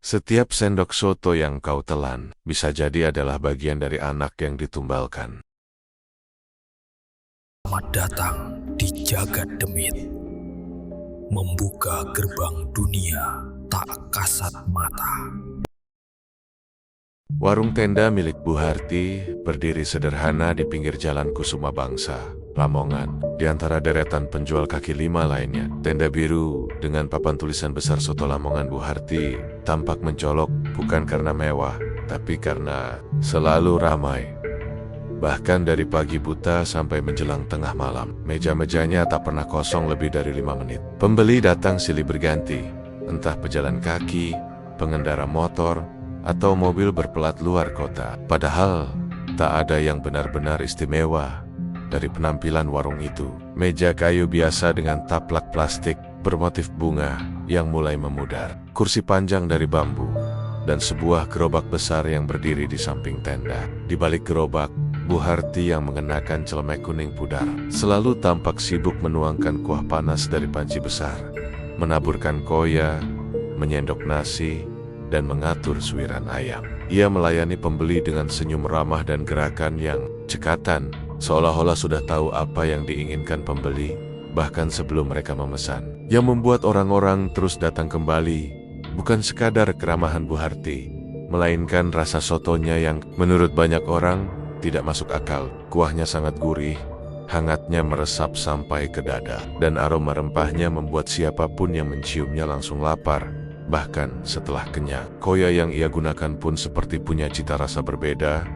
Setiap sendok soto yang kau telan bisa jadi adalah bagian dari anak yang ditumbalkan. Selamat datang di Jagat Demit, membuka gerbang dunia tak kasat mata. Warung tenda milik Bu Harti berdiri sederhana di pinggir jalan Kusuma Bangsa, Lamongan. Di antara deretan penjual kaki lima lainnya, tenda biru dengan papan tulisan besar Soto Lamongan Bu Harti tampak mencolok bukan karena mewah, tapi karena selalu ramai. Bahkan dari pagi buta sampai menjelang tengah malam, meja-mejanya tak pernah kosong lebih dari 5 menit. Pembeli datang silih berganti, entah pejalan kaki, pengendara motor, atau mobil berplat luar kota. Padahal tak ada yang benar-benar istimewa dari penampilan warung itu. Meja kayu biasa dengan taplak plastik bermotif bunga yang mulai memudar, kursi panjang dari bambu, dan sebuah gerobak besar yang berdiri di samping tenda. Di balik gerobak, Bu Harti yang mengenakan celemek kuning pudar selalu tampak sibuk menuangkan kuah panas dari panci besar, menaburkan koya, menyendok nasi, dan mengatur suiran ayam. Ia melayani pembeli dengan senyum ramah dan gerakan yang cekatan, seolah-olah sudah tahu apa yang diinginkan pembeli, bahkan sebelum mereka memesan. Yang membuat orang-orang terus datang kembali, bukan sekadar keramahan Bu Harti, melainkan rasa sotonya yang menurut banyak orang tidak masuk akal. Kuahnya sangat gurih, hangatnya meresap sampai ke dada, dan aroma rempahnya membuat siapapun yang menciumnya langsung lapar. Bahkan setelah kenyang, koya yang ia gunakan pun seperti punya cita rasa berbeda,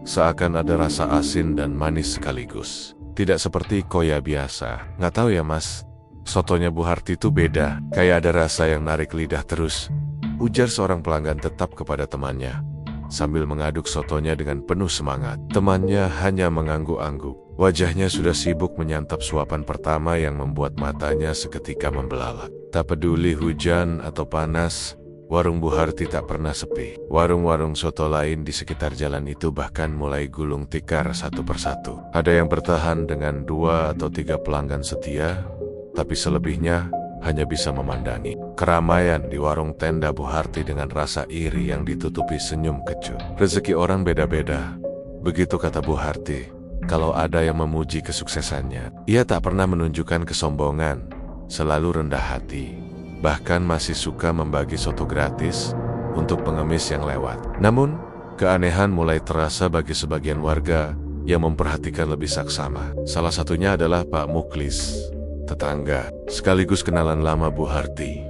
seakan ada rasa asin dan manis sekaligus. Tidak seperti koya biasa. Nggak tahu ya mas, sotonya Bu Harti itu beda, kayak ada rasa yang narik lidah terus, ujar seorang pelanggan tetap kepada temannya, sambil mengaduk sotonya dengan penuh semangat. Temannya hanya mengangguk-angguk. Wajahnya sudah sibuk menyantap suapan pertama yang membuat matanya seketika membelalak. Tak peduli hujan atau panas, warung Bu Harti tak pernah sepi. Warung-warung soto lain di sekitar jalan itu bahkan mulai gulung tikar satu persatu. Ada yang bertahan dengan 2 atau 3 pelanggan setia, tapi selebihnya hanya bisa memandangi keramaian di warung tenda Bu Harti dengan rasa iri yang ditutupi senyum kecut. Rezeki orang beda-beda, begitu kata Bu Harti. Kalau ada yang memuji kesuksesannya, ia tak pernah menunjukkan kesombongan, selalu rendah hati, bahkan masih suka membagi soto gratis untuk pengemis yang lewat. Namun, keanehan mulai terasa bagi sebagian warga yang memperhatikan lebih saksama. Salah satunya adalah Pak Muklis, tetangga, sekaligus kenalan lama Bu Harti.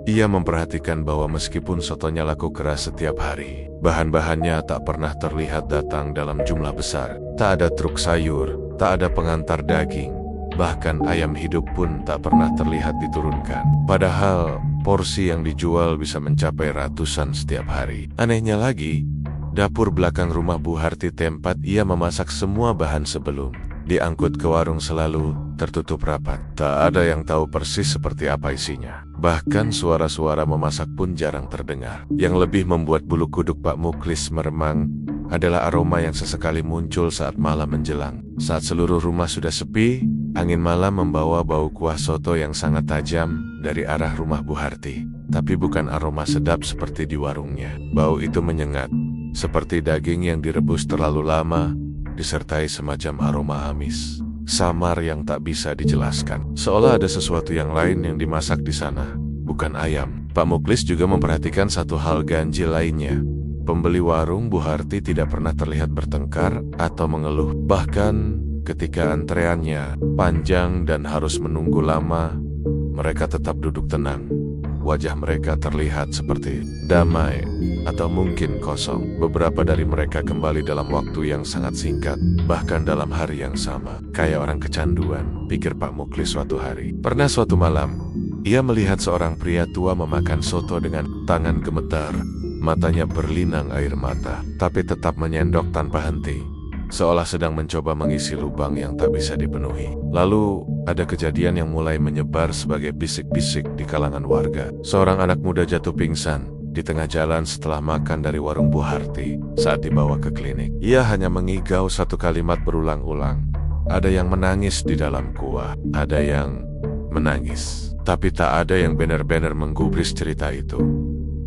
Ia memperhatikan bahwa meskipun sotonya laku keras setiap hari, bahan-bahannya tak pernah terlihat datang dalam jumlah besar. Tak ada truk sayur, tak ada pengantar daging, bahkan ayam hidup pun tak pernah terlihat diturunkan. Padahal porsi yang dijual bisa mencapai ratusan setiap hari. Anehnya lagi, dapur belakang rumah Bu Harti tempat ia memasak semua bahan sebelum diangkut ke warung selalu tertutup rapat. Tak ada yang tahu persis seperti apa isinya. Bahkan suara-suara memasak pun jarang terdengar. Yang lebih membuat bulu kuduk Pak Muklis meremang adalah aroma yang sesekali muncul saat malam menjelang. Saat seluruh rumah sudah sepi, angin malam membawa bau kuah soto yang sangat tajam dari arah rumah Bu Harti. Tapi bukan aroma sedap seperti di warungnya. Bau itu menyengat, seperti daging yang direbus terlalu lama, disertai semacam aroma amis samar yang tak bisa dijelaskan. Seolah ada sesuatu yang lain yang dimasak di sana, bukan ayam. Pak Muklis juga memperhatikan satu hal ganjil lainnya. Pembeli warung Bu Harti tidak pernah terlihat bertengkar atau mengeluh. Bahkan ketika antreannya panjang dan harus menunggu lama, mereka tetap duduk tenang. Wajah mereka terlihat seperti damai atau mungkin kosong. Beberapa dari mereka kembali dalam waktu yang sangat singkat, bahkan dalam hari yang sama. Kayak orang kecanduan, pikir Pak Muklis suatu hari. Pernah suatu malam, ia melihat seorang pria tua memakan soto dengan tangan gemetar. Matanya berlinang air mata, tapi tetap menyendok tanpa henti, seolah sedang mencoba mengisi lubang yang tak bisa dipenuhi. Lalu, ada kejadian yang mulai menyebar sebagai bisik-bisik di kalangan warga. Seorang anak muda jatuh pingsan di tengah jalan setelah makan dari warung Bu Harti saat dibawa ke klinik. Ia hanya mengigau satu kalimat berulang-ulang. Ada yang menangis di dalam kuah, ada yang menangis, tapi tak ada yang benar-benar menggubris cerita itu.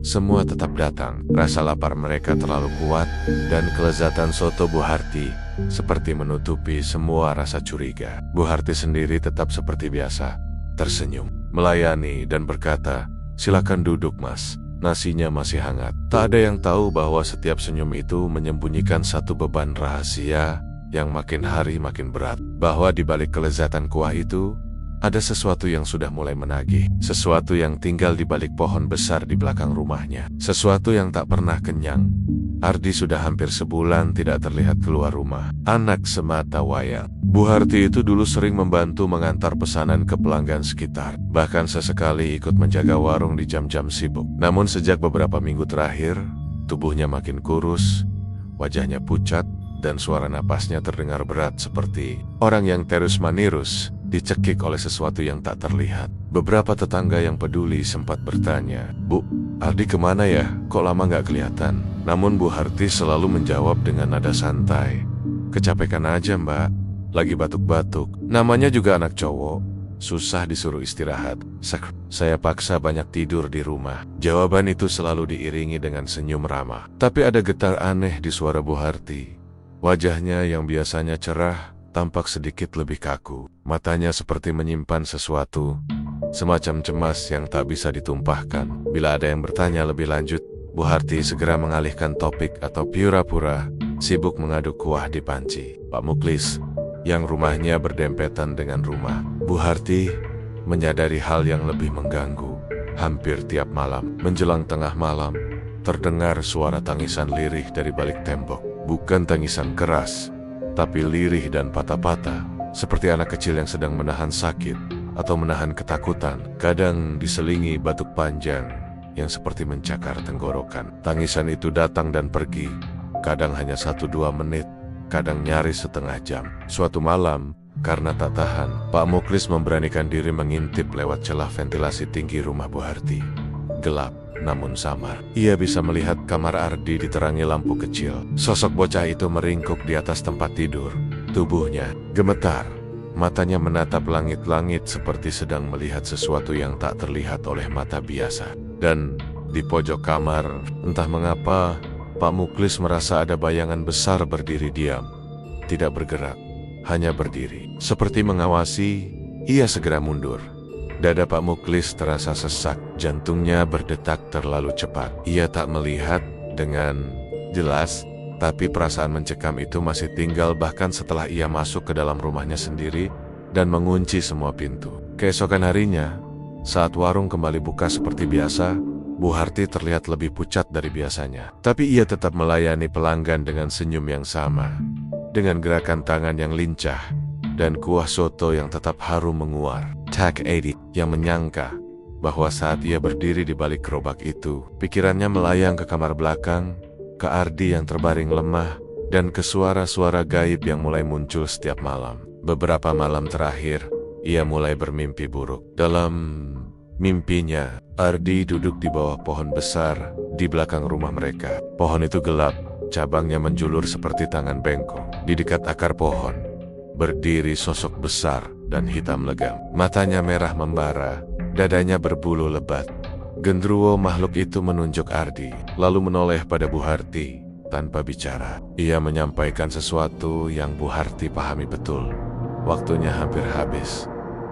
semua tetap datang. Rasa lapar mereka terlalu kuat, dan kelezatan soto Bu Harti seperti menutupi semua rasa curiga. Bu Harti sendiri tetap seperti biasa, tersenyum, melayani dan berkata, "Silakan duduk, Mas. Nasinya masih hangat." Tak ada yang tahu bahwa setiap senyum itu menyembunyikan satu beban rahasia yang makin hari makin berat. Bahwa di balik kelezatan kuah itu, ada sesuatu yang sudah mulai menagih. Sesuatu yang tinggal di balik pohon besar di belakang rumahnya. Sesuatu yang tak pernah kenyang. Ardi sudah hampir sebulan tidak terlihat keluar rumah. Anak semata wayang. Bu Harti itu dulu sering membantu mengantar pesanan ke pelanggan sekitar. Bahkan sesekali ikut menjaga warung di jam-jam sibuk. Namun sejak beberapa minggu terakhir, tubuhnya makin kurus, wajahnya pucat, dan suara napasnya terdengar berat seperti orang yang terus-menerus dicekik oleh sesuatu yang tak terlihat. Beberapa tetangga yang peduli sempat bertanya, "Bu, Ardi kemana ya? Kok lama nggak kelihatan?" Namun Bu Harti selalu menjawab dengan nada santai, "Kecapekan aja, Mbak. Lagi batuk-batuk. Namanya juga anak cowok. Susah disuruh istirahat. Saya paksa banyak tidur di rumah." Jawaban itu selalu diiringi dengan senyum ramah. Tapi ada getar aneh di suara Bu Harti. Wajahnya yang biasanya cerah tampak sedikit lebih kaku. Matanya seperti menyimpan sesuatu, semacam cemas yang tak bisa ditumpahkan. Bila ada yang bertanya lebih lanjut, Bu Harti segera mengalihkan topik atau pura-pura sibuk mengaduk kuah di panci. Pak Muklis, yang rumahnya berdempetan dengan rumah Bu Harti, menyadari hal yang lebih mengganggu. Hampir tiap malam, menjelang tengah malam, terdengar suara tangisan lirih dari balik tembok. Bukan tangisan keras, tapi lirih dan patah-patah, seperti anak kecil yang sedang menahan sakit atau menahan ketakutan. Kadang diselingi batuk panjang yang seperti mencakar tenggorokan. Tangisan itu datang dan pergi, kadang hanya 1-2 menit, kadang nyaris setengah jam. Suatu malam, karena tak tahan, Pak Muklis memberanikan diri mengintip lewat celah ventilasi tinggi rumah Bu Harti. Gelap, namun samar. Ia bisa melihat kamar Ardi diterangi lampu kecil. Sosok bocah itu meringkuk di atas tempat tidur. Tubuhnya gemetar. Matanya menatap langit-langit seperti sedang melihat sesuatu yang tak terlihat oleh mata biasa. Dan di pojok kamar, entah mengapa, Pak Muklis merasa ada bayangan besar berdiri diam. Tidak bergerak, hanya berdiri. Seperti mengawasi, ia segera mundur. Dada Pak Muklis terasa sesak, jantungnya berdetak terlalu cepat. Ia tak melihat dengan jelas, tapi perasaan mencekam itu masih tinggal bahkan setelah ia masuk ke dalam rumahnya sendiri dan mengunci semua pintu. Keesokan harinya, saat warung kembali buka seperti biasa, Bu Harti terlihat lebih pucat dari biasanya. Tapi ia tetap melayani pelanggan dengan senyum yang sama, dengan gerakan tangan yang lincah, dan kuah soto yang tetap harum menguar. Tak Edi yang menyangka bahwa saat ia berdiri di balik gerobak itu, pikirannya melayang ke kamar belakang, ke Ardi yang terbaring lemah, dan ke suara-suara gaib yang mulai muncul setiap malam. Beberapa malam terakhir, ia mulai bermimpi buruk. Dalam mimpinya, Ardi duduk di bawah pohon besar di belakang rumah mereka. Pohon itu gelap, cabangnya menjulur seperti tangan bengkok. Di dekat akar pohon, berdiri sosok besar dan hitam legam. Matanya merah membara, dadanya berbulu lebat. Gendruwo makhluk itu menunjuk Ardi, lalu menoleh pada Bu Harti tanpa bicara. Ia menyampaikan sesuatu yang Bu Harti pahami betul. Waktunya hampir habis.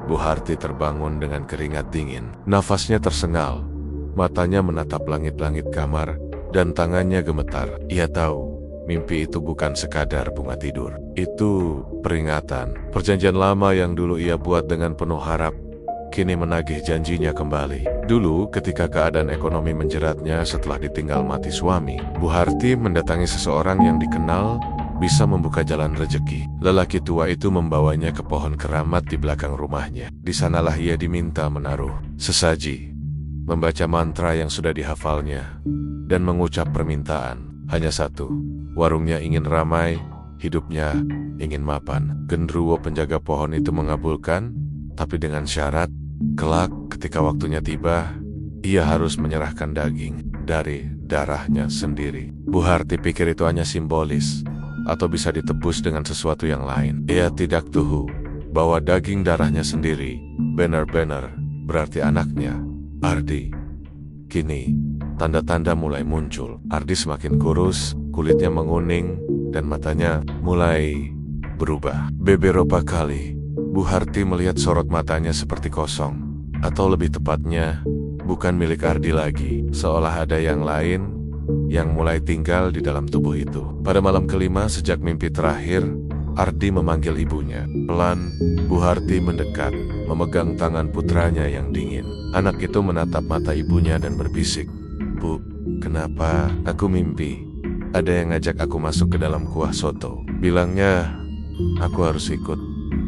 Bu Harti terbangun dengan keringat dingin. Nafasnya tersengal, matanya menatap langit-langit kamar, dan tangannya gemetar. Ia tahu mimpi itu bukan sekadar bunga tidur. Itu peringatan. Perjanjian lama yang dulu ia buat dengan penuh harap, kini menagih janjinya kembali. Dulu ketika keadaan ekonomi menjeratnya setelah ditinggal mati suami, Bu Harti mendatangi seseorang yang dikenal bisa membuka jalan rejeki. Lelaki tua itu membawanya ke pohon keramat di belakang rumahnya. Di sanalah ia diminta menaruh sesaji, membaca mantra yang sudah dihafalnya, dan mengucap permintaan. Hanya satu, warungnya ingin ramai, hidupnya ingin mapan. Gendruwo penjaga pohon itu mengabulkan, tapi dengan syarat, kelak ketika waktunya tiba, ia harus menyerahkan daging dari darahnya sendiri. Bu Harti pikir itu hanya simbolis, atau bisa ditebus dengan sesuatu yang lain. Ia tidak tahu bahwa daging darahnya sendiri benar-benar berarti anaknya, Ardi, kini tanda-tanda mulai muncul. Ardi semakin kurus, kulitnya menguning, dan matanya mulai berubah. Beberapa kali, Bu Harti melihat sorot matanya seperti kosong, atau lebih tepatnya, bukan milik Ardi lagi, seolah ada yang lain yang mulai tinggal di dalam tubuh itu. Pada malam kelima sejak mimpi terakhir, Ardi memanggil ibunya. Pelan, Bu Harti mendekat, memegang tangan putranya yang dingin. Anak itu menatap mata ibunya dan berbisik, "Bu, kenapa aku mimpi? Ada yang ngajak aku masuk ke dalam kuah soto. Bilangnya, aku harus ikut."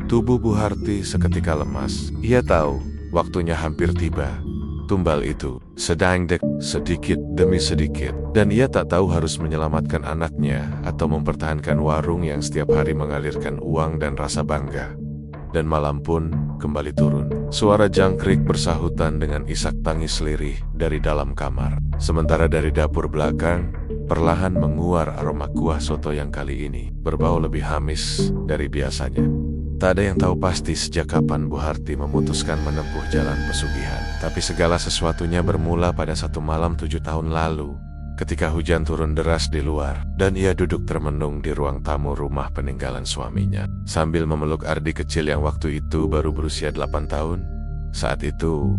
Tubuh Bu Harti seketika lemas. Ia tahu, waktunya hampir tiba. Tumbal itu sedang sedikit demi sedikit, dan ia tak tahu harus menyelamatkan anaknya atau mempertahankan warung yang setiap hari mengalirkan uang dan rasa bangga. Dan malam pun kembali turun. Suara jangkrik bersahutan dengan isak tangis lirih dari dalam kamar. Sementara dari dapur belakang, perlahan menguar aroma kuah soto yang kali ini berbau lebih hamis dari biasanya. Tak ada yang tahu pasti sejak kapan Bu Harti memutuskan menempuh jalan pesugihan. Tapi segala sesuatunya bermula pada satu malam 7 tahun lalu, ketika hujan turun deras di luar, dan ia duduk termenung di ruang tamu rumah peninggalan suaminya, sambil memeluk Ardi kecil yang waktu itu baru berusia 8 tahun. Saat itu,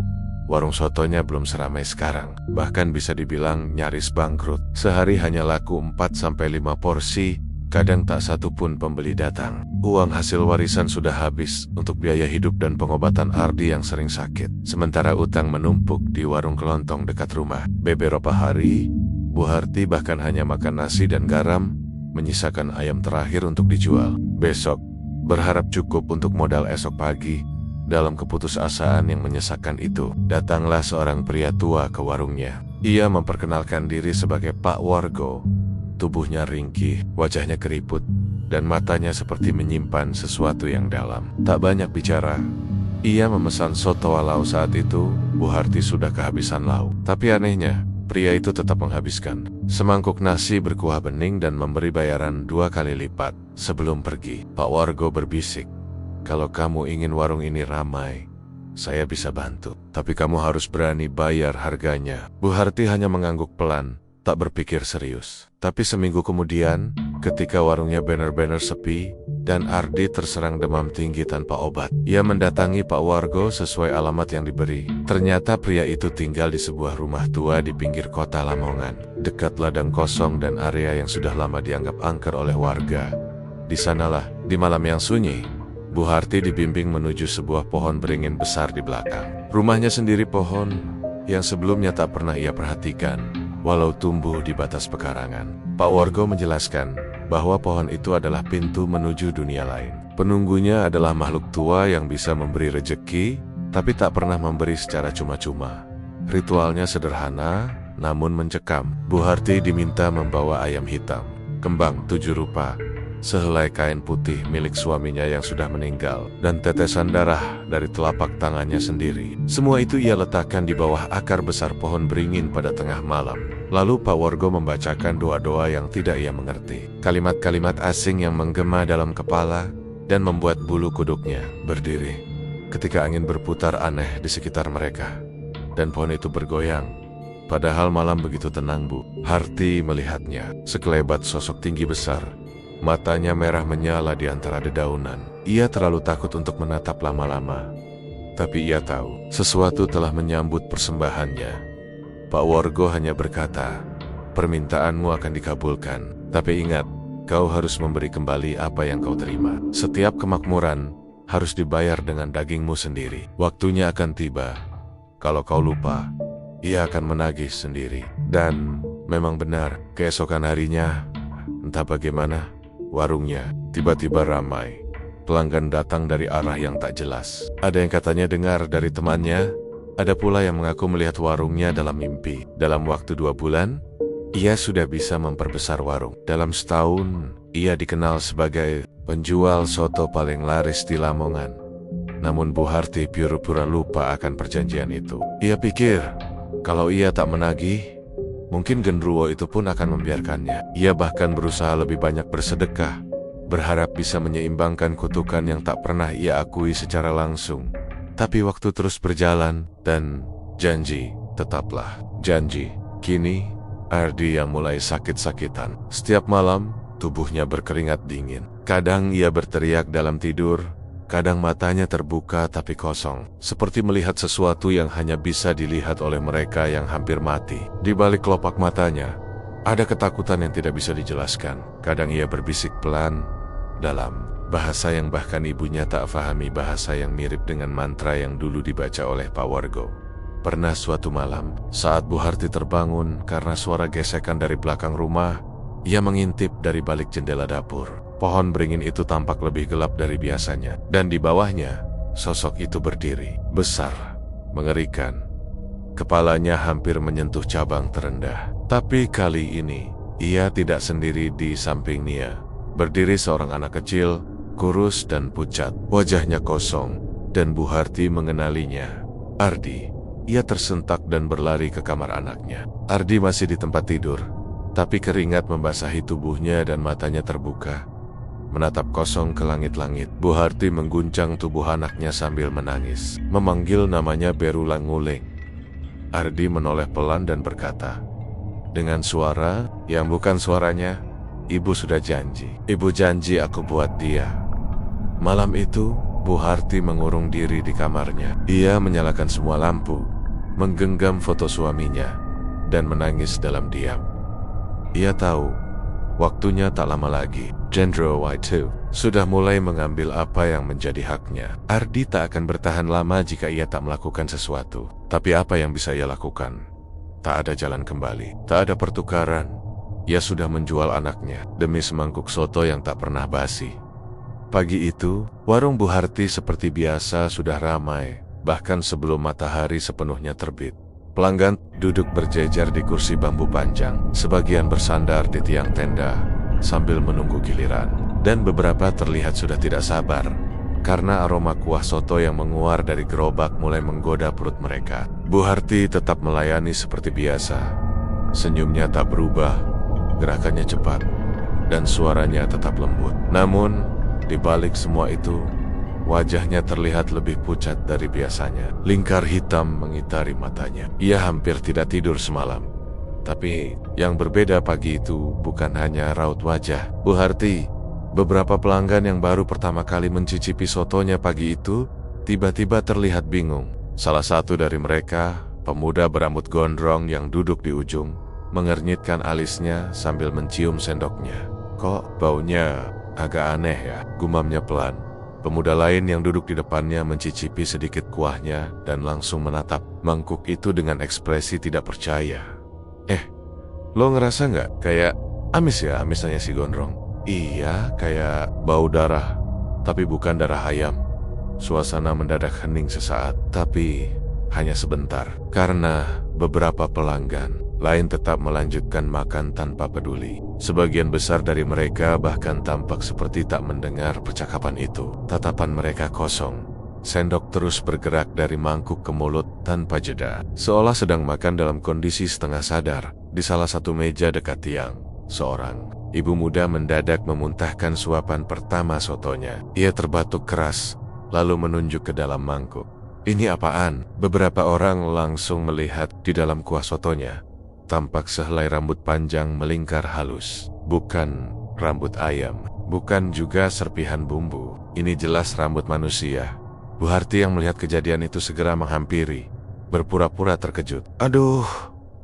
warung sotonya belum seramai sekarang, bahkan bisa dibilang nyaris bangkrut. Sehari hanya laku 4-5 porsi, kadang tak satu pun pembeli datang. Uang hasil warisan sudah habis untuk biaya hidup dan pengobatan Ardi yang sering sakit. Sementara utang menumpuk di warung kelontong dekat rumah. Beberapa hari, Bu Harti bahkan hanya makan nasi dan garam, menyisakan ayam terakhir untuk dijual. Besok, berharap cukup untuk modal esok pagi. Dalam keputusasaan yang menyesakan itu, datanglah seorang pria tua ke warungnya. Ia memperkenalkan diri sebagai Pak Wargo. Tubuhnya ringkih, wajahnya keriput, dan matanya seperti menyimpan sesuatu yang dalam. Tak banyak bicara, ia memesan soto walau saat itu Bu Harti sudah kehabisan lauk. Tapi anehnya, pria itu tetap menghabiskan semangkuk nasi berkuah bening dan memberi bayaran 2 kali lipat sebelum pergi. Pak Wargo berbisik, "Kalau kamu ingin warung ini ramai, saya bisa bantu. Tapi kamu harus berani bayar harganya." Bu Harti hanya mengangguk pelan, tak berpikir serius. Tapi seminggu kemudian, ketika warungnya benar-benar sepi, dan Ardi terserang demam tinggi tanpa obat, ia mendatangi Pak Wargo sesuai alamat yang diberi. Ternyata pria itu tinggal di sebuah rumah tua di pinggir kota Lamongan, dekat ladang kosong dan area yang sudah lama dianggap angker oleh warga. Di sanalah, di malam yang sunyi, Bu Harti dibimbing menuju sebuah pohon beringin besar di belakang. Rumahnya sendiri pohon yang sebelumnya tak pernah ia perhatikan, walau tumbuh di batas pekarangan. Pak Wargo menjelaskan bahwa pohon itu adalah pintu menuju dunia lain. Penunggunya adalah makhluk tua yang bisa memberi rejeki, tapi tak pernah memberi secara cuma-cuma. Ritualnya sederhana, namun mencekam. Bu Harti diminta membawa ayam hitam, kembang 7 rupa, sehelai kain putih milik suaminya yang sudah meninggal, dan tetesan darah dari telapak tangannya sendiri. Semua itu ia letakkan di bawah akar besar pohon beringin pada tengah malam. Lalu Pak Wargo membacakan doa-doa yang tidak ia mengerti. Kalimat-kalimat asing yang menggema dalam kepala dan membuat bulu kuduknya berdiri. Ketika angin berputar aneh di sekitar mereka, dan pohon itu bergoyang. Padahal malam begitu tenang, Bu Harti melihatnya. Sekelebat sosok tinggi besar. Matanya merah menyala di antara dedaunan. Ia terlalu takut untuk menatap lama-lama. Tapi ia tahu, sesuatu telah menyambut persembahannya. Pak Wargo hanya berkata, "Permintaanmu akan dikabulkan. Tapi ingat, kau harus memberi kembali apa yang kau terima. Setiap kemakmuran harus dibayar dengan dagingmu sendiri. Waktunya akan tiba. Kalau kau lupa, ia akan menagih sendiri." Dan memang benar, keesokan harinya, entah bagaimana, warungnya tiba-tiba ramai. Pelanggan datang dari arah yang tak jelas. Ada yang katanya dengar dari temannya, ada pula yang mengaku melihat warungnya dalam mimpi. Dalam waktu 2 bulan, ia sudah bisa memperbesar warung. Dalam setahun, ia dikenal sebagai penjual soto paling laris di Lamongan. Namun Bu Harti pura-pura lupa akan perjanjian itu. Ia pikir, kalau ia tak menagih, mungkin genderuwo itu pun akan membiarkannya. Ia bahkan berusaha lebih banyak bersedekah, berharap bisa menyeimbangkan kutukan yang tak pernah ia akui secara langsung. Tapi waktu terus berjalan, dan janji tetaplah janji. Kini, Ardi yang mulai sakit-sakitan. Setiap malam, tubuhnya berkeringat dingin. Kadang ia berteriak dalam tidur, kadang matanya terbuka tapi kosong, seperti melihat sesuatu yang hanya bisa dilihat oleh mereka yang hampir mati. Di balik kelopak matanya, ada ketakutan yang tidak bisa dijelaskan. Kadang ia berbisik pelan, dalam bahasa yang bahkan ibunya tak fahami, bahasa yang mirip dengan mantra yang dulu dibaca oleh Pak Wargo. Pernah suatu malam, saat Bu Harti terbangun karena suara gesekan dari belakang rumah, ia mengintip dari balik jendela dapur. Pohon beringin itu tampak lebih gelap dari biasanya, dan di bawahnya, sosok itu berdiri, besar, mengerikan. Kepalanya hampir menyentuh cabang terendah. Tapi kali ini, ia tidak sendiri. Di samping Nia berdiri seorang anak kecil, kurus dan pucat, wajahnya kosong, dan Bu Harti mengenalinya. Ardi. Ia tersentak dan berlari ke kamar anaknya. Ardi masih di tempat tidur, tapi keringat membasahi tubuhnya dan matanya terbuka, menatap kosong ke langit-langit. Bu Harti mengguncang tubuh anaknya sambil menangis, memanggil namanya berulang nguling. Ardi menoleh pelan dan berkata, dengan suara yang bukan suaranya, "Ibu sudah janji. Ibu janji aku buat dia." Malam itu, Bu Harti mengurung diri di kamarnya. Ia menyalakan semua lampu, menggenggam foto suaminya, dan menangis dalam diam. Ia tahu, waktunya tak lama lagi. Gendro Y2 sudah mulai mengambil apa yang menjadi haknya. Ardi tak akan bertahan lama jika ia tak melakukan sesuatu. Tapi apa yang bisa ia lakukan? Tak ada jalan kembali, tak ada pertukaran. Ia sudah menjual anaknya demi semangkuk soto yang tak pernah basi. Pagi itu, warung Bu Harti seperti biasa sudah ramai. Bahkan sebelum matahari sepenuhnya terbit, pelanggan duduk berjejer di kursi bambu panjang, sebagian bersandar di tiang tenda sambil menunggu giliran, dan beberapa terlihat sudah tidak sabar karena aroma kuah soto yang menguar dari gerobak mulai menggoda perut mereka. Bu Harti tetap melayani seperti biasa. Senyumnya tak berubah, gerakannya cepat, dan suaranya tetap lembut. Namun, di balik semua itu, wajahnya terlihat lebih pucat dari biasanya. Lingkar hitam mengitari matanya. Ia hampir tidak tidur semalam. Tapi yang berbeda pagi itu bukan hanya raut wajah Bu Harti. Beberapa pelanggan yang baru pertama kali mencicipi sotonya pagi itu tiba-tiba terlihat bingung. Salah satu dari mereka, pemuda berambut gondrong yang duduk di ujung, mengernyitkan alisnya sambil mencium sendoknya. "Kok baunya agak aneh ya?" gumamnya pelan. Pemuda lain yang duduk di depannya mencicipi sedikit kuahnya dan langsung menatap mangkuk itu dengan ekspresi tidak percaya. Lo ngerasa nggak kayak amis ya?" misalnya si gondrong. "Iya, kayak bau darah, tapi bukan darah ayam." Suasana mendadak hening sesaat, tapi hanya sebentar, karena beberapa pelanggan lain tetap melanjutkan makan tanpa peduli. Sebagian besar dari mereka bahkan tampak seperti tak mendengar percakapan itu. Tatapan mereka kosong. Sendok terus bergerak dari mangkuk ke mulut tanpa jeda, seolah sedang makan dalam kondisi setengah sadar. Di salah satu meja dekat tiang, seorang ibu muda mendadak memuntahkan suapan pertama sotonya. Ia terbatuk keras, lalu menunjuk ke dalam mangkuk. "Ini apaan?" Beberapa orang langsung melihat di dalam kuah sotonya. Tampak sehelai rambut panjang melingkar halus. Bukan rambut ayam, bukan juga serpihan bumbu. Ini jelas rambut manusia. Bu Harti yang melihat kejadian itu segera menghampiri, berpura-pura terkejut. "Aduh,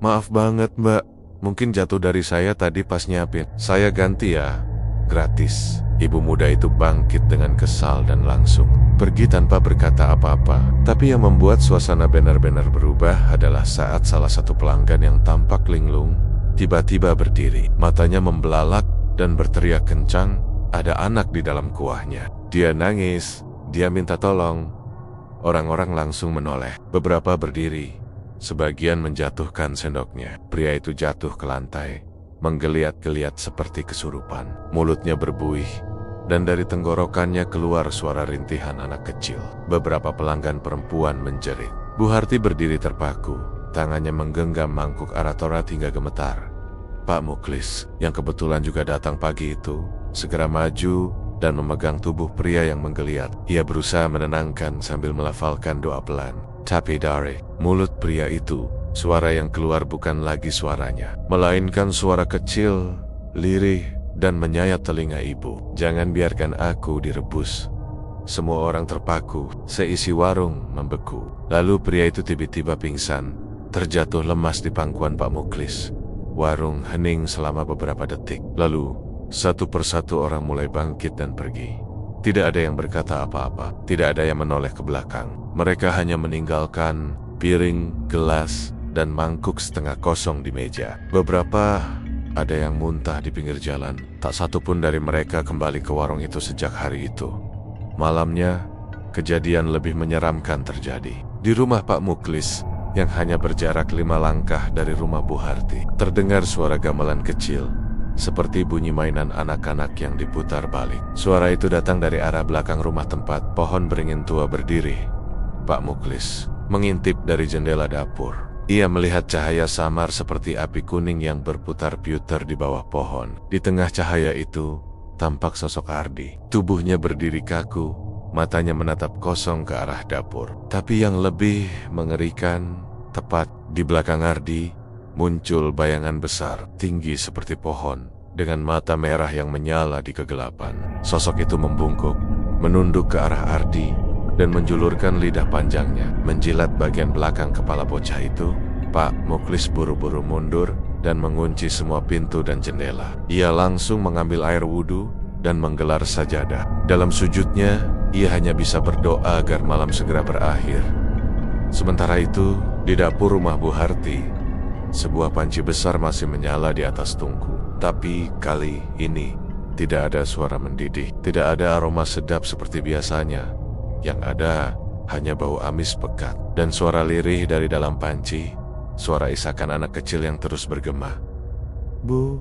maaf banget mbak. Mungkin jatuh dari saya tadi pas nyiapin. Saya ganti ya, gratis." Ibu muda itu bangkit dengan kesal dan langsung pergi tanpa berkata apa-apa. Tapi yang membuat suasana benar-benar berubah adalah saat salah satu pelanggan yang tampak linglung tiba-tiba berdiri. Matanya membelalak dan berteriak kencang, "Ada anak di dalam kuahnya. Dia nangis, dia minta tolong." Orang-orang langsung menoleh. Beberapa berdiri, sebagian menjatuhkan sendoknya. Pria itu jatuh ke lantai, menggeliat-geliat seperti kesurupan. Mulutnya berbuih, dan dari tenggorokannya keluar suara rintihan anak kecil. Beberapa pelanggan perempuan menjerit. Bu Harti berdiri terpaku, tangannya menggenggam mangkuk arat-arat hingga gemetar. Pak Muklis, yang kebetulan juga datang pagi itu, segera maju dan memegang tubuh pria yang menggeliat. Ia berusaha menenangkan sambil melafalkan doa pelan. Tapi dari mulut pria itu Suara yang keluar bukan lagi suaranya, melainkan suara kecil, lirih, dan menyayat telinga ibu. "Jangan biarkan aku direbus." Semua orang terpaku, seisi warung membeku. Lalu pria itu tiba-tiba pingsan, terjatuh lemas di pangkuan Pak Muklis. Warung hening selama beberapa detik. Lalu, satu persatu orang mulai bangkit dan pergi. Tidak ada yang berkata apa-apa, tidak ada yang menoleh ke belakang. Mereka hanya meninggalkan piring, gelas, dan mangkuk setengah kosong di meja. Beberapa ada yang muntah di pinggir jalan. Tak satu pun dari mereka kembali ke warung itu sejak hari itu. Malamnya, kejadian lebih menyeramkan terjadi. Di rumah Pak Muklis, yang hanya berjarak 5 langkah dari rumah Bu Harti, terdengar suara gamelan kecil, seperti bunyi mainan anak-anak yang diputar balik. Suara itu datang dari arah belakang rumah tempat pohon beringin tua berdiri. Pak Muklis mengintip dari jendela dapur. Ia melihat cahaya samar seperti api kuning yang berputar-putar di bawah pohon. Di tengah cahaya itu, tampak sosok Ardi. Tubuhnya berdiri kaku, matanya menatap kosong ke arah dapur. Tapi yang lebih mengerikan, tepat di belakang Ardi, muncul bayangan besar, tinggi seperti pohon, dengan mata merah yang menyala di kegelapan. Sosok itu membungkuk, menunduk ke arah Ardi, dan menjulurkan lidah panjangnya, menjilat bagian belakang kepala bocah itu. Pak Muklis buru-buru mundur dan mengunci semua pintu dan jendela. Ia langsung mengambil air wudhu dan menggelar sajadah. Dalam sujudnya, ia hanya bisa berdoa agar malam segera berakhir. Sementara itu, di dapur rumah Bu Harti, sebuah panci besar masih menyala di atas tungku. Tapi kali ini, tidak ada suara mendidih, tidak ada aroma sedap seperti biasanya. Yang ada hanya bau amis pekat dan suara lirih dari dalam panci. Suara isakan anak kecil yang terus bergema. "Bu,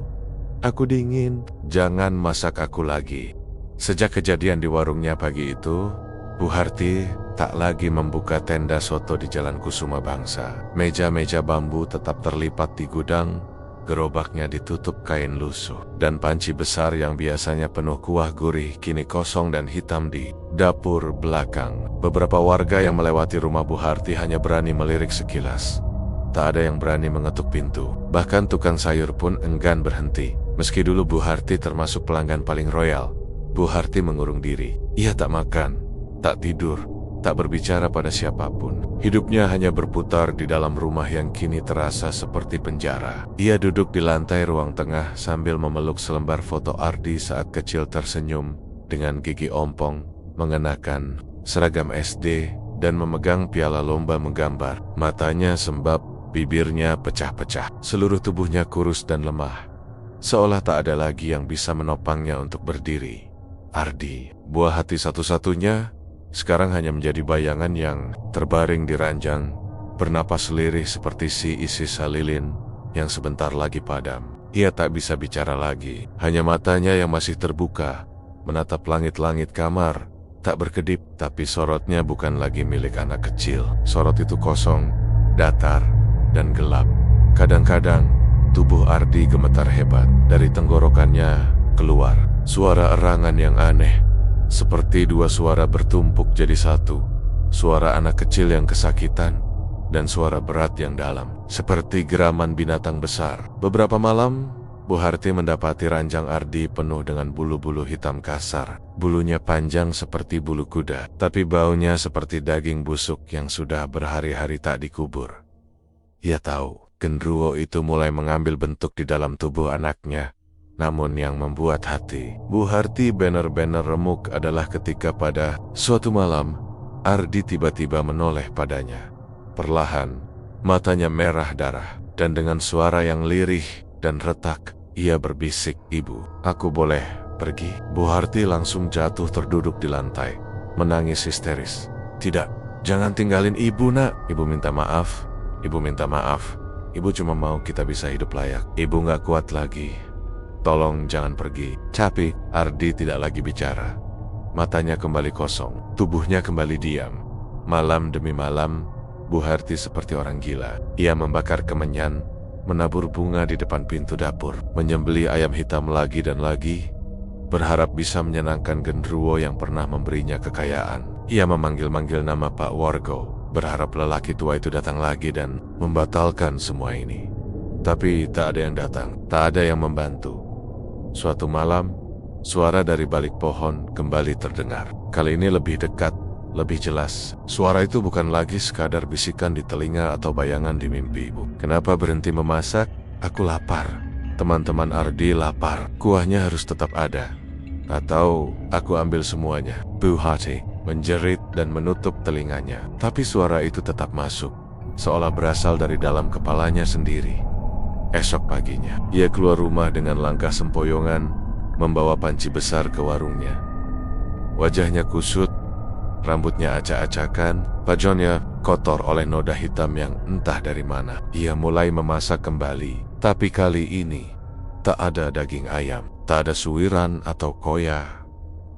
aku dingin." "Jangan masak aku lagi." Sejak kejadian di warungnya pagi itu, Bu Harti tak lagi membuka tenda soto di Jalan Kusuma Bangsa. Meja-meja bambu tetap terlipat di gudang, gerobaknya ditutup kain lusuh, dan panci besar yang biasanya penuh kuah gurih kini kosong dan hitam di dapur belakang. Beberapa warga yang melewati rumah Bu Harti hanya berani melirik sekilas. Tak ada yang berani mengetuk pintu. Bahkan tukang sayur pun enggan berhenti. Meski dulu Bu Harti termasuk pelanggan paling royal, Bu Harti mengurung diri. Ia tak makan, tak tidur, tak berbicara pada siapapun. Hidupnya hanya berputar di dalam rumah yang kini terasa seperti penjara. Ia duduk di lantai ruang tengah sambil memeluk selembar foto Ardi saat kecil tersenyum dengan gigi ompong, mengenakan seragam SD, dan memegang piala lomba menggambar. Matanya sembab, bibirnya pecah-pecah. Seluruh tubuhnya kurus dan lemah, seolah tak ada lagi yang bisa menopangnya untuk berdiri. Ardi, buah hati satu-satunya, sekarang hanya menjadi bayangan yang terbaring di ranjang, bernapas lirih seperti si sisa lilin yang sebentar lagi padam. Ia tak bisa bicara lagi, hanya matanya yang masih terbuka, menatap langit-langit kamar, tak berkedip. Tapi sorotnya bukan lagi milik anak kecil. Sorot itu kosong, datar, dan gelap. Kadang-kadang, tubuh Ardi gemetar hebat. Dari tenggorokannya keluar suara erangan yang aneh, seperti dua suara bertumpuk jadi satu. Suara anak kecil yang kesakitan, dan suara berat yang dalam, seperti geraman binatang besar. Beberapa malam, Bu Harti mendapati ranjang Ardi penuh dengan bulu-bulu hitam kasar. Bulunya panjang seperti bulu kuda, tapi baunya seperti daging busuk yang sudah berhari-hari tak dikubur. Ia tahu, genderuwo itu mulai mengambil bentuk di dalam tubuh anaknya. Namun yang membuat hati Bu Harti benar-benar remuk adalah ketika pada suatu malam, Ardi tiba-tiba menoleh padanya. Perlahan, matanya merah darah, dan dengan suara yang lirih dan retak, ia berbisik, "Ibu, aku boleh pergi?" Bu Harti langsung jatuh terduduk di lantai, menangis histeris. "Tidak, jangan tinggalin ibu, nak." "Ibu minta maaf, ibu minta maaf. Ibu cuma mau kita bisa hidup layak. Ibu gak kuat lagi. Tolong jangan pergi." Tapi Ardi tidak lagi bicara. Matanya kembali kosong, tubuhnya kembali diam. Malam demi malam, Bu Harti seperti orang gila. Ia membakar kemenyan, menabur bunga di depan pintu dapur, menyembelih ayam hitam lagi dan lagi, berharap bisa menyenangkan genderuwo yang pernah memberinya kekayaan. Ia memanggil-manggil nama Pak Wargo, berharap lelaki tua itu datang lagi dan membatalkan semua ini. Tapi tak ada yang datang, tak ada yang membantu. Suatu malam, suara dari balik pohon kembali terdengar. Kali ini lebih dekat, lebih jelas. Suara itu bukan lagi sekadar bisikan di telinga atau bayangan di mimpi ibu. Kenapa berhenti memasak? Aku lapar. Teman-teman Ardi lapar. Kuahnya harus tetap ada. Atau aku ambil semuanya. Bu Harti menjerit dan menutup telinganya. Tapi suara itu tetap masuk, seolah berasal dari dalam kepalanya sendiri. Esok paginya, ia keluar rumah dengan langkah sempoyongan, membawa panci besar ke warungnya. Wajahnya kusut, rambutnya acak-acakan, bajunya kotor oleh noda hitam yang entah dari mana. Ia mulai memasak kembali, tapi kali ini tak ada daging ayam, tak ada suiran atau koya.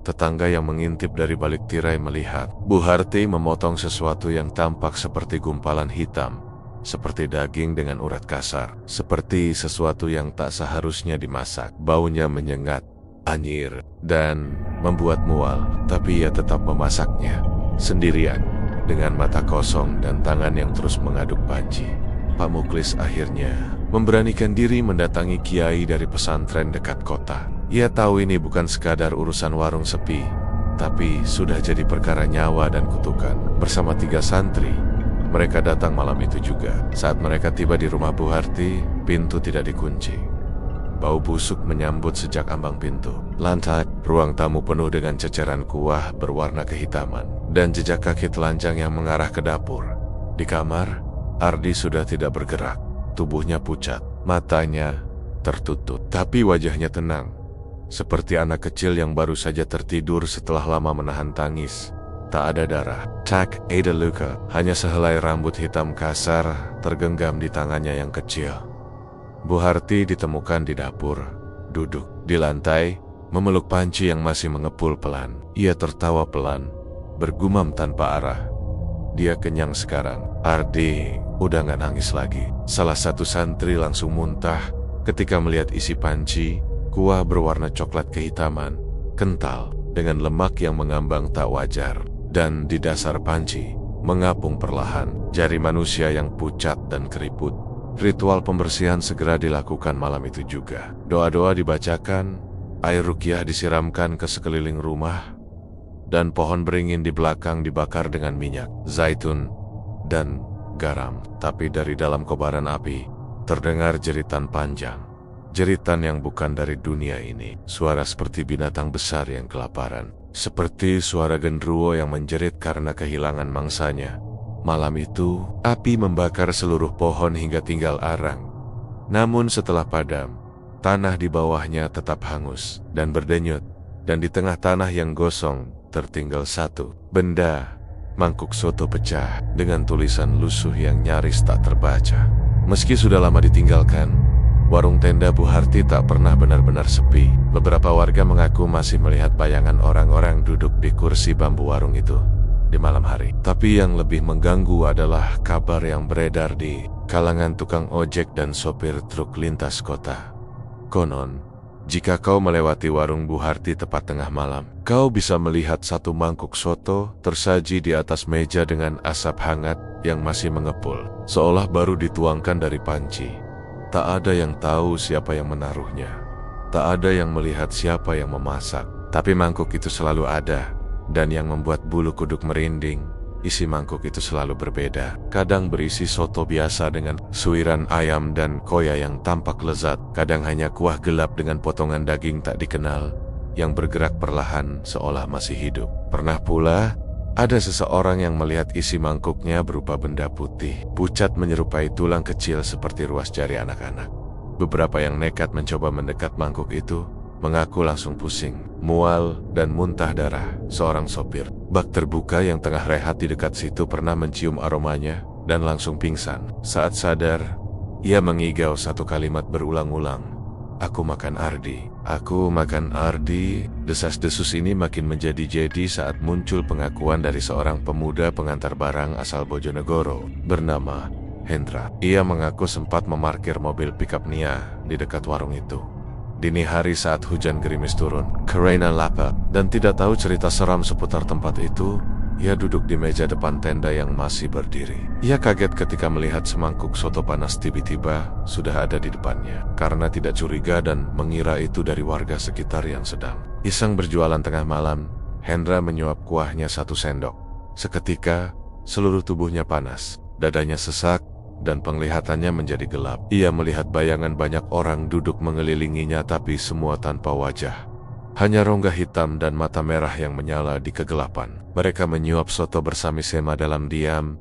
Tetangga yang mengintip dari balik tirai melihat Bu Harti memotong sesuatu yang tampak seperti gumpalan hitam, seperti daging dengan urat kasar, seperti sesuatu yang tak seharusnya dimasak. Baunya menyengat, anyir, dan membuat mual, tapi ia tetap memasaknya sendirian, dengan mata kosong dan tangan yang terus mengaduk panci. Pak Muklis akhirnya memberanikan diri mendatangi kiai dari pesantren dekat kota. Ia tahu ini bukan sekadar urusan warung sepi, tapi sudah jadi perkara nyawa dan kutukan. Bersama 3 santri, mereka datang malam itu juga. Saat mereka tiba di rumah Bu Harti, pintu tidak dikunci. Bau busuk menyambut sejak ambang pintu. Lantai, ruang tamu penuh dengan ceceran kuah berwarna kehitaman, dan jejak kaki telanjang yang mengarah ke dapur. Di kamar, Ardi sudah tidak bergerak. Tubuhnya pucat, matanya tertutup, tapi wajahnya tenang, seperti anak kecil yang baru saja tertidur setelah lama menahan tangis. Tak ada darah, tak ada luka, hanya sehelai rambut hitam kasar tergenggam di tangannya yang kecil. Bu Harti ditemukan di dapur, duduk di lantai, memeluk panci yang masih mengepul pelan. Ia tertawa pelan, bergumam tanpa arah. Dia kenyang sekarang. Ardi udah gak nangis lagi. Salah satu santri langsung muntah ketika melihat isi panci. Kuah berwarna coklat kehitaman, kental, dengan lemak yang mengambang tak wajar. Dan di dasar panci, mengapung perlahan, jari manusia yang pucat dan keriput. Ritual pembersihan segera dilakukan malam itu juga. Doa-doa dibacakan, air ruqyah disiramkan ke sekeliling rumah, dan pohon beringin di belakang dibakar dengan minyak, zaitun, dan garam. Tapi dari dalam kobaran api, terdengar jeritan panjang. Jeritan yang bukan dari dunia ini. Suara seperti binatang besar yang kelaparan. Seperti suara genderuwo yang menjerit karena kehilangan mangsanya. Malam itu, api membakar seluruh pohon hingga tinggal arang. Namun setelah padam, tanah di bawahnya tetap hangus dan berdenyut. Dan di tengah tanah yang gosong, tertinggal satu benda. Mangkuk soto pecah dengan tulisan lusuh yang nyaris tak terbaca. Meski sudah lama ditinggalkan, warung tenda Bu Harti tak pernah benar-benar sepi. Beberapa warga mengaku masih melihat bayangan orang-orang duduk di kursi bambu warung itu di malam hari. Tapi yang lebih mengganggu adalah kabar yang beredar di kalangan tukang ojek dan sopir truk lintas kota. Konon, jika kau melewati warung Bu Harti tepat tengah malam, kau bisa melihat satu mangkuk soto tersaji di atas meja dengan asap hangat yang masih mengepul, seolah baru dituangkan dari panci. Tak ada yang tahu siapa yang menaruhnya. Tak ada yang melihat siapa yang memasak. Tapi mangkuk itu selalu ada. Dan yang membuat bulu kuduk merinding, isi mangkuk itu selalu berbeda. Kadang berisi soto biasa dengan suiran ayam dan koya yang tampak lezat. Kadang hanya kuah gelap dengan potongan daging tak dikenal, yang bergerak perlahan seolah masih hidup. Pernah pula, ada seseorang yang melihat isi mangkuknya berupa benda putih, pucat menyerupai tulang kecil seperti ruas jari anak-anak. Beberapa yang nekat mencoba mendekat mangkuk itu, mengaku langsung pusing, mual, dan muntah darah. Seorang sopir bak terbuka yang tengah rehat di dekat situ pernah mencium aromanya, dan langsung pingsan. Saat sadar, ia mengigau satu kalimat berulang-ulang. Aku makan Ardi. Aku makan Ardi. Desas-desus ini makin menjadi-jadi saat muncul pengakuan dari seorang pemuda pengantar barang asal Bojonegoro bernama Hendra. Ia mengaku sempat memarkir mobil pickup Nia di dekat warung itu dini hari saat hujan gerimis turun, karena lapar dan tidak tahu cerita seram seputar tempat itu. Ia duduk di meja depan tenda yang masih berdiri. Ia kaget ketika melihat semangkuk soto panas tiba-tiba sudah ada di depannya. Karena tidak curiga dan mengira itu dari warga sekitar yang sedang iseng berjualan tengah malam, Hendra menyuap kuahnya 1 sendok. Seketika, seluruh tubuhnya panas, dadanya sesak, dan penglihatannya menjadi gelap. Ia melihat bayangan banyak orang duduk mengelilinginya tapi semua tanpa wajah. Hanya rongga hitam dan mata merah yang menyala di kegelapan. Mereka menyuap soto bersama-sama dalam diam,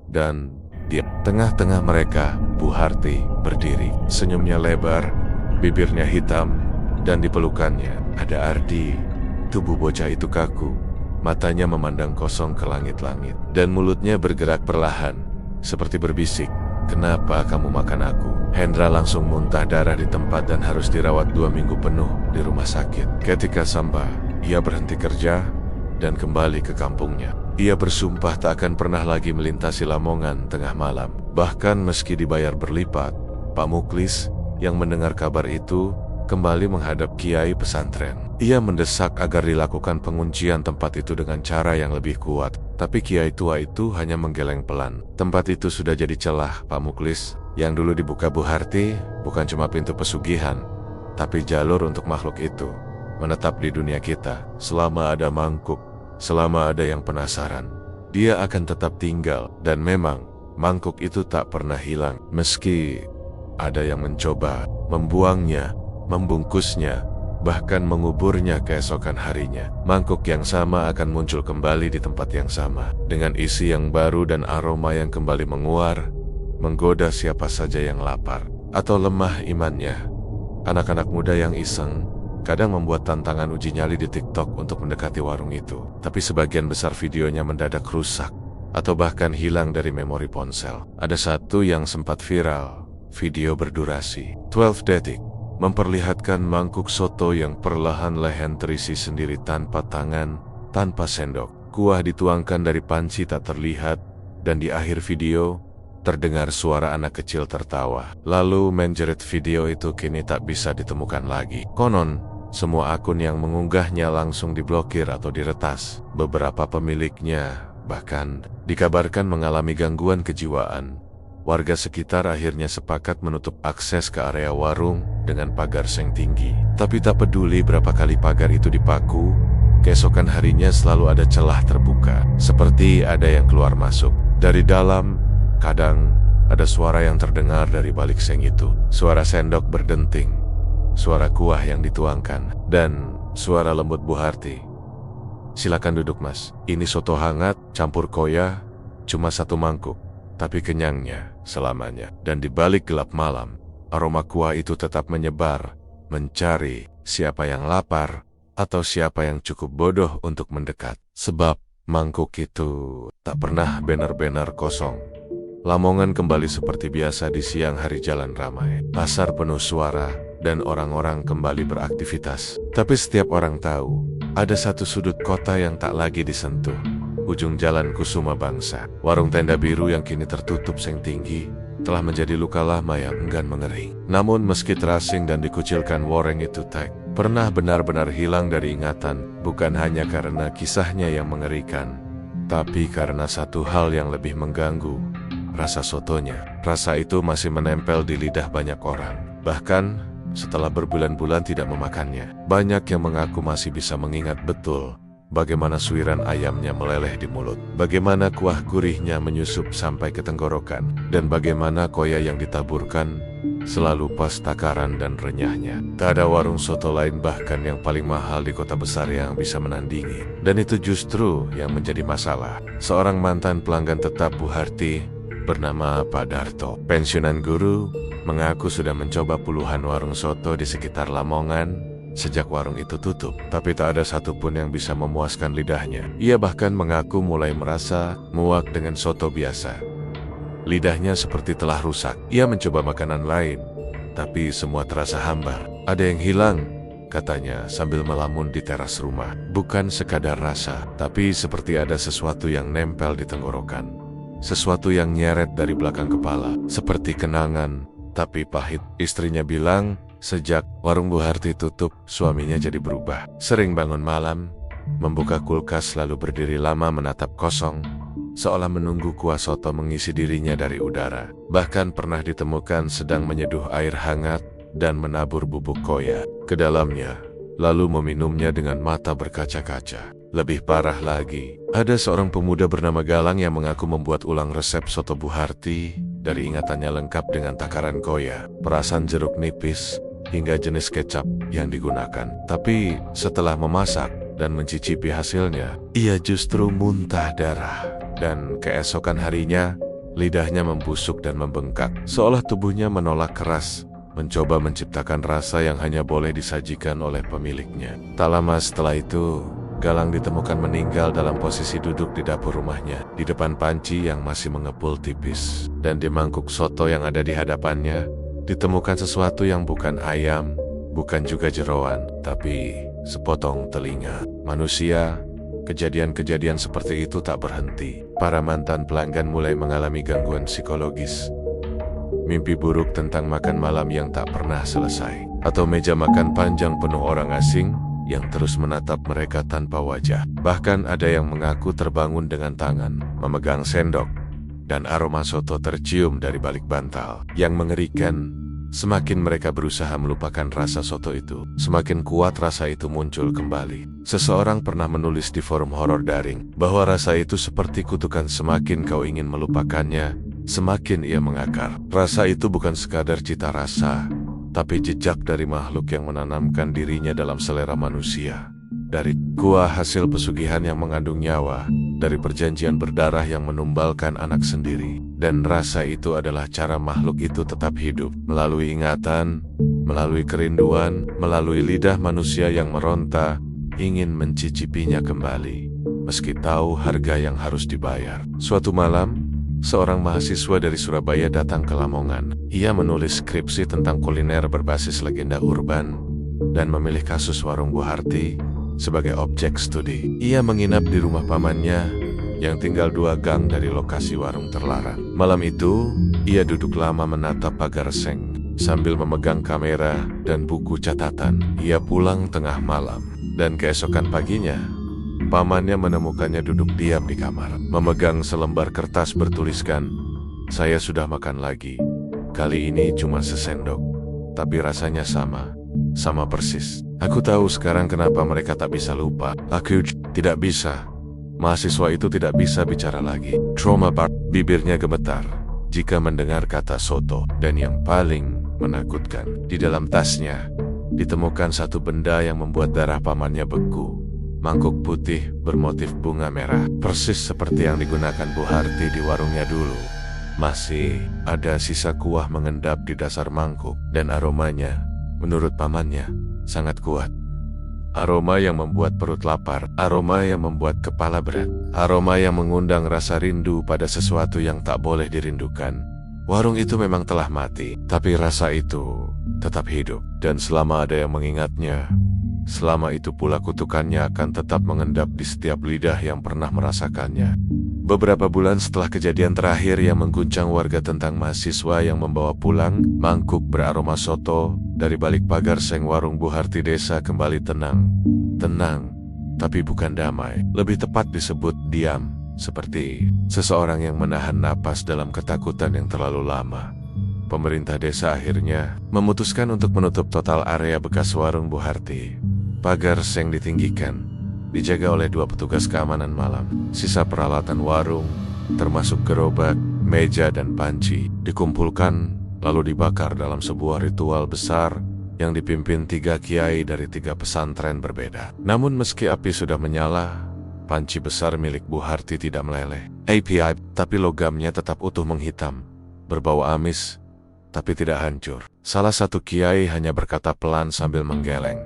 dan di tengah-tengah mereka, Bu Harti berdiri. Senyumnya lebar, bibirnya hitam, dan di pelukannya ada Ardi. Tubuh bocah itu kaku, matanya memandang kosong ke langit-langit, dan mulutnya bergerak perlahan, seperti berbisik, "Kenapa kamu makan aku?" Hendra langsung muntah darah di tempat dan harus dirawat 2 minggu penuh di rumah sakit. Ketika sampai, ia berhenti kerja dan kembali ke kampungnya. Ia bersumpah tak akan pernah lagi melintasi Lamongan tengah malam. Bahkan meski dibayar berlipat, Pak Muklis yang mendengar kabar itu kembali menghadap kiai pesantren. Ia mendesak agar dilakukan penguncian tempat itu dengan cara yang lebih kuat. Tapi kiai tua itu hanya menggeleng pelan. Tempat itu sudah jadi celah, Pak Muklis. Yang dulu dibuka Bu Harti bukan cuma pintu pesugihan, tapi jalur untuk makhluk itu menetap di dunia kita. Selama ada mangkuk, selama ada yang penasaran, dia akan tetap tinggal. Dan memang, mangkuk itu tak pernah hilang. Meski ada yang mencoba membuangnya, membungkusnya, bahkan menguburnya keesokan harinya, mangkuk yang sama akan muncul kembali di tempat yang sama, dengan isi yang baru dan aroma yang kembali menguar, menggoda siapa saja yang lapar atau lemah imannya. Anak-anak muda yang iseng kadang membuat tantangan uji nyali di TikTok untuk mendekati warung itu. Tapi sebagian besar videonya mendadak rusak atau bahkan hilang dari memori ponsel. Ada satu yang sempat viral, video berdurasi 12 detik, memperlihatkan mangkuk soto yang perlahan lehen terisi sendiri tanpa tangan, tanpa sendok. Kuah dituangkan dari panci tak terlihat, dan di akhir video terdengar suara anak kecil tertawa. Lalu menjerit video itu kini tak bisa ditemukan lagi. Konon, semua akun yang mengunggahnya langsung diblokir atau diretas. Beberapa pemiliknya bahkan dikabarkan mengalami gangguan kejiwaan. Warga sekitar akhirnya sepakat menutup akses ke area warung dengan pagar seng tinggi. Tapi tak peduli berapa kali pagar itu dipaku, keesokan harinya selalu ada celah terbuka. Seperti ada yang keluar masuk. Dari dalam, kadang ada suara yang terdengar dari balik seng itu. Suara sendok berdenting, suara kuah yang dituangkan, dan suara lembut Bu Harti. "Silakan duduk mas, ini soto hangat, campur koya, cuma 1 mangkuk, tapi kenyangnya selamanya." Dan di balik gelap malam, aroma kuah itu tetap menyebar, mencari siapa yang lapar, atau siapa yang cukup bodoh untuk mendekat. Sebab mangkuk itu tak pernah benar-benar kosong. Lamongan kembali seperti biasa di siang hari, jalan ramai, pasar penuh suara, dan orang-orang kembali beraktivitas. Tapi setiap orang tahu, ada satu sudut kota yang tak lagi disentuh. Ujung jalan Kusuma Bangsa. Warung tenda biru yang kini tertutup seng tinggi, telah menjadi luka lama yang enggan mengering. Namun meski terasing dan dikucilkan, warung itu tak pernah benar-benar hilang dari ingatan. Bukan hanya karena kisahnya yang mengerikan, tapi karena satu hal yang lebih mengganggu. Rasa sotonya. Rasa itu masih menempel di lidah banyak orang. Bahkan setelah berbulan-bulan tidak memakannya, banyak yang mengaku masih bisa mengingat betul bagaimana suiran ayamnya meleleh di mulut, bagaimana kuah gurihnya menyusup sampai ke tenggorokan, dan bagaimana koya yang ditaburkan selalu pas takaran dan renyahnya. Tak ada warung soto lain bahkan yang paling mahal di kota besar yang bisa menandingi. Dan itu justru yang menjadi masalah. Seorang mantan pelanggan tetap Bu Harti bernama Pak Darto, pensiunan guru, mengaku sudah mencoba puluhan warung soto di sekitar Lamongan sejak warung itu tutup. Tapi tak ada satupun yang bisa memuaskan lidahnya. Ia bahkan mengaku mulai merasa muak dengan soto biasa. Lidahnya seperti telah rusak. Ia mencoba makanan lain, tapi semua terasa hambar. Ada yang hilang, katanya sambil melamun di teras rumah. Bukan sekadar rasa, tapi seperti ada sesuatu yang nempel di tenggorokan. Sesuatu yang nyeret dari belakang kepala, seperti kenangan, tapi pahit. Istrinya bilang, sejak warung Bu Harti tutup, suaminya jadi berubah. Sering bangun malam, membuka kulkas lalu berdiri lama menatap kosong, seolah menunggu kuah soto mengisi dirinya dari udara. Bahkan pernah ditemukan sedang menyeduh air hangat dan menabur bubuk koya ke dalamnya, lalu meminumnya dengan mata berkaca-kaca. Lebih parah lagi, ada seorang pemuda bernama Galang yang mengaku membuat ulang resep soto Bu Harti dari ingatannya lengkap dengan takaran koya, perasan jeruk nipis, hingga jenis kecap yang digunakan. Tapi setelah memasak dan mencicipi hasilnya, ia justru muntah darah. Dan keesokan harinya, lidahnya membusuk dan membengkak, seolah tubuhnya menolak keras, mencoba menciptakan rasa yang hanya boleh disajikan oleh pemiliknya. Tak lama setelah itu, Galang ditemukan meninggal dalam posisi duduk di dapur rumahnya, di depan panci yang masih mengepul tipis. Dan di mangkuk soto yang ada di hadapannya, ditemukan sesuatu yang bukan ayam, bukan juga jeroan, tapi sepotong telinga manusia. Kejadian-kejadian seperti itu tak berhenti. Para mantan pelanggan mulai mengalami gangguan psikologis. Mimpi buruk tentang makan malam yang tak pernah selesai, atau meja makan panjang penuh orang asing yang terus menatap mereka tanpa wajah. Bahkan ada yang mengaku terbangun dengan tangan memegang sendok, dan aroma soto tercium dari balik bantal. Yang mengerikan, semakin mereka berusaha melupakan rasa soto itu, semakin kuat rasa itu muncul kembali. Seseorang pernah menulis di forum horor daring bahwa rasa itu seperti kutukan, semakin kau ingin melupakannya, semakin ia mengakar. Rasa itu bukan sekadar cita rasa, tapi jejak dari makhluk yang menanamkan dirinya dalam selera manusia. Dari kuah hasil pesugihan yang mengandung nyawa, dari perjanjian berdarah yang menumbalkan anak sendiri. Dan rasa itu adalah cara makhluk itu tetap hidup, melalui ingatan, melalui kerinduan, melalui lidah manusia yang meronta, ingin mencicipinya kembali, meski tahu harga yang harus dibayar. Suatu malam, seorang mahasiswa dari Surabaya datang ke Lamongan. Ia menulis skripsi tentang kuliner berbasis legenda urban dan memilih kasus warung Bu Harti sebagai objek studi. Ia menginap di rumah pamannya yang tinggal 2 gang dari lokasi warung terlarang. Malam itu, ia duduk lama menatap pagar seng sambil memegang kamera dan buku catatan. Ia pulang tengah malam, dan keesokan paginya, pamannya menemukannya duduk diam di kamar, memegang selembar kertas bertuliskan, "Saya sudah makan lagi. Kali ini cuma sesendok, tapi rasanya sama persis. Aku tahu sekarang kenapa mereka tak bisa lupa. Aku tidak bisa." Mahasiswa itu tidak bisa bicara lagi. Trauma part, bibirnya gemetar jika mendengar kata soto. Dan yang paling menakutkan, di dalam tasnya ditemukan satu benda yang membuat darah pamannya beku. Mangkuk putih bermotif bunga merah, persis seperti yang digunakan Bu Harti di warungnya dulu. Masih ada sisa kuah mengendap di dasar mangkuk, dan aromanya, menurut pamannya, sangat kuat. Aroma yang membuat perut lapar, aroma yang membuat kepala berat, aroma yang mengundang rasa rindu pada sesuatu yang tak boleh dirindukan. Warung itu memang telah mati, tapi rasa itu tetap hidup. Dan selama ada yang mengingatnya, selama itu pula kutukannya akan tetap mengendap di setiap lidah yang pernah merasakannya. Beberapa bulan setelah kejadian terakhir yang mengguncang warga tentang mahasiswa yang membawa pulang mangkuk beraroma soto dari balik pagar seng warung Bu Harti, desa kembali tenang. Tenang, tapi bukan damai. Lebih tepat disebut diam, seperti seseorang yang menahan napas dalam ketakutan yang terlalu lama. Pemerintah desa akhirnya memutuskan untuk menutup total area bekas warung Bu Harti. Pagar seng ditinggikan, dijaga oleh 2 petugas keamanan malam. Sisa peralatan warung, termasuk gerobak, meja, dan panci, dikumpulkan lalu dibakar dalam sebuah ritual besar yang dipimpin 3 kiai dari 3 pesantren berbeda. Namun meski api sudah menyala, panci besar milik Bu Harti tidak meleleh. API, tapi logamnya tetap utuh menghitam, berbau amis, tapi tidak hancur. Salah satu kiai hanya berkata pelan sambil menggeleng,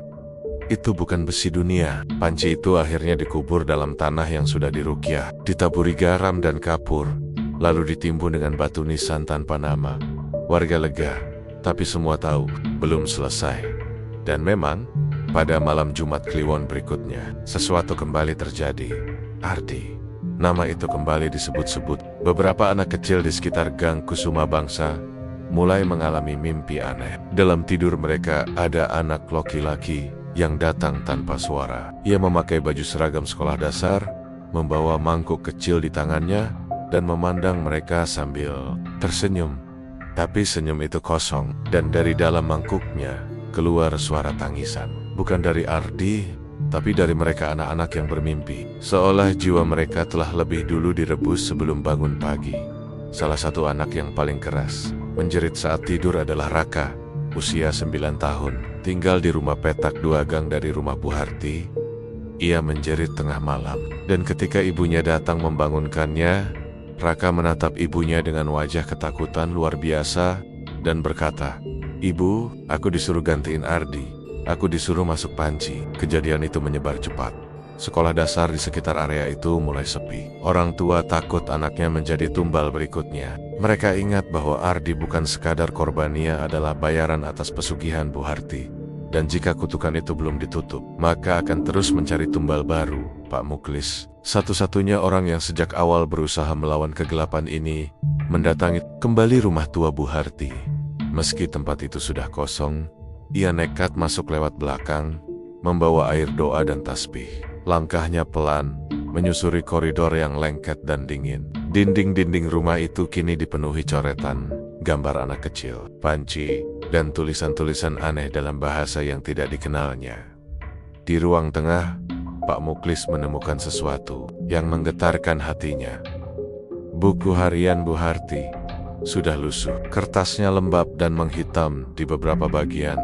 "Itu bukan besi dunia." Panci itu akhirnya dikubur dalam tanah yang sudah dirukyah, ditaburi garam dan kapur, lalu ditimbun dengan batu nisan tanpa nama. Warga lega, tapi semua tahu belum selesai. Dan memang, pada malam Jumat Kliwon berikutnya, sesuatu kembali terjadi. Ardi, nama itu kembali disebut-sebut. Beberapa anak kecil di sekitar Gang Kusuma Bangsa mulai mengalami mimpi aneh. Dalam tidur mereka ada anak laki-laki yang datang tanpa suara. Ia memakai baju seragam sekolah dasar, membawa mangkuk kecil di tangannya, dan memandang mereka sambil tersenyum. Tapi senyum itu kosong, dan dari dalam mangkuknya keluar suara tangisan. Bukan dari Ardi, tapi dari mereka anak-anak yang bermimpi. Seolah jiwa mereka telah lebih dulu direbus sebelum bangun pagi. Salah satu anak yang paling keras menjerit saat tidur adalah Raka, usia 9 tahun, tinggal di rumah petak 2 gang dari rumah Bu Harti. Ia menjerit tengah malam, dan ketika ibunya datang membangunkannya, Raka menatap ibunya dengan wajah ketakutan luar biasa dan berkata, "Ibu, aku disuruh gantiin Ardi. Aku disuruh masuk panci." Kejadian itu menyebar cepat. Sekolah dasar di sekitar area itu mulai sepi. Orang tua takut anaknya menjadi tumbal berikutnya. Mereka ingat bahwa Ardi bukan sekadar korbannya adalah bayaran atas pesugihan Bu Harti. Dan jika kutukan itu belum ditutup, maka akan terus mencari tumbal baru. Pak Muklis, satu-satunya orang yang sejak awal berusaha melawan kegelapan ini, mendatangi kembali rumah tua Bu Harti. Meski tempat itu sudah kosong, ia nekat masuk lewat belakang, membawa air doa dan tasbih. Langkahnya pelan, menyusuri koridor yang lengket dan dingin. Dinding-dinding rumah itu kini dipenuhi coretan, gambar anak kecil, panci, dan tulisan-tulisan aneh dalam bahasa yang tidak dikenalnya. Di ruang tengah, Pak Muklis menemukan sesuatu yang menggetarkan hatinya. Buku harian Bu Harti sudah lusuh. Kertasnya lembab dan menghitam di beberapa bagian,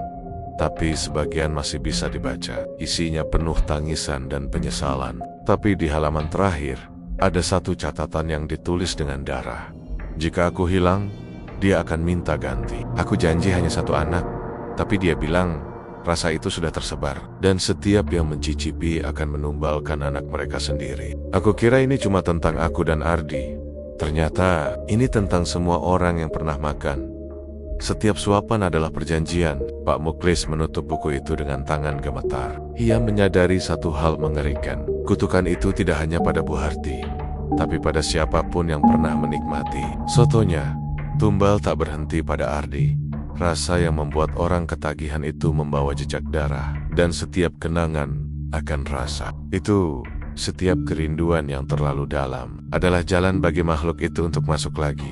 tapi sebagian masih bisa dibaca. Isinya penuh tangisan dan penyesalan. Tapi di halaman terakhir, ada satu catatan yang ditulis dengan darah. "Jika aku hilang, dia akan minta ganti. Aku janji hanya satu anak, tapi dia bilang rasa itu sudah tersebar. Dan setiap yang mencicipi akan menumbalkan anak mereka sendiri. Aku kira ini cuma tentang aku dan Ardi. Ternyata ini tentang semua orang yang pernah makan. Setiap suapan adalah perjanjian." Pak Muklis menutup buku itu dengan tangan gemetar. Ia menyadari satu hal mengerikan. Kutukan itu tidak hanya pada Bu Harti, tapi pada siapapun yang pernah menikmati sotonya. Tumbal tak berhenti pada Ardi. Rasa yang membuat orang ketagihan itu membawa jejak darah, dan setiap kenangan akan rasa. Itu setiap kerinduan yang terlalu dalam adalah jalan bagi makhluk itu untuk masuk lagi.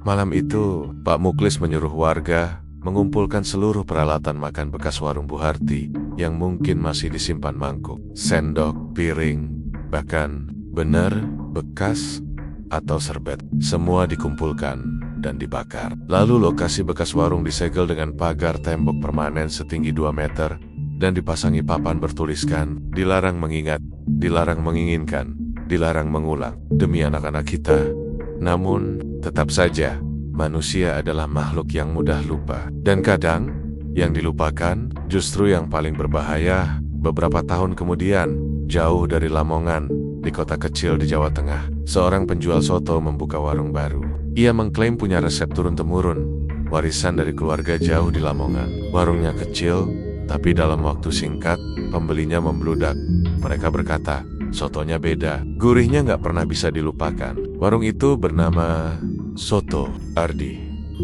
Malam itu, Pak Muklis menyuruh warga mengumpulkan seluruh peralatan makan bekas warung Bu Harti yang mungkin masih disimpan mangkuk, sendok, piring, bahkan benar, bekas, atau serbet. Semua dikumpulkan dan dibakar. Lalu lokasi bekas warung disegel dengan pagar tembok permanen setinggi 2 meter dan dipasangi papan bertuliskan, "Dilarang mengingat, dilarang menginginkan, dilarang mengulang, demi anak-anak kita." Namun, tetap saja, manusia adalah makhluk yang mudah lupa. Dan kadang, yang dilupakan justru yang paling berbahaya. Beberapa tahun kemudian, jauh dari Lamongan, di kota kecil di Jawa Tengah, seorang penjual soto membuka warung baru. Ia mengklaim punya resep turun-temurun, warisan dari keluarga jauh di Lamongan. Warungnya kecil, tapi dalam waktu singkat, pembelinya membludak. Mereka berkata, sotonya beda, gurihnya nggak pernah bisa dilupakan. Warung itu bernama Soto Ardi,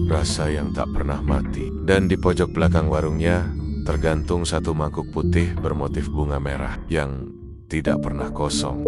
rasa yang tak pernah mati. Dan di pojok belakang warungnya tergantung satu mangkuk putih bermotif bunga merah yang tidak pernah kosong.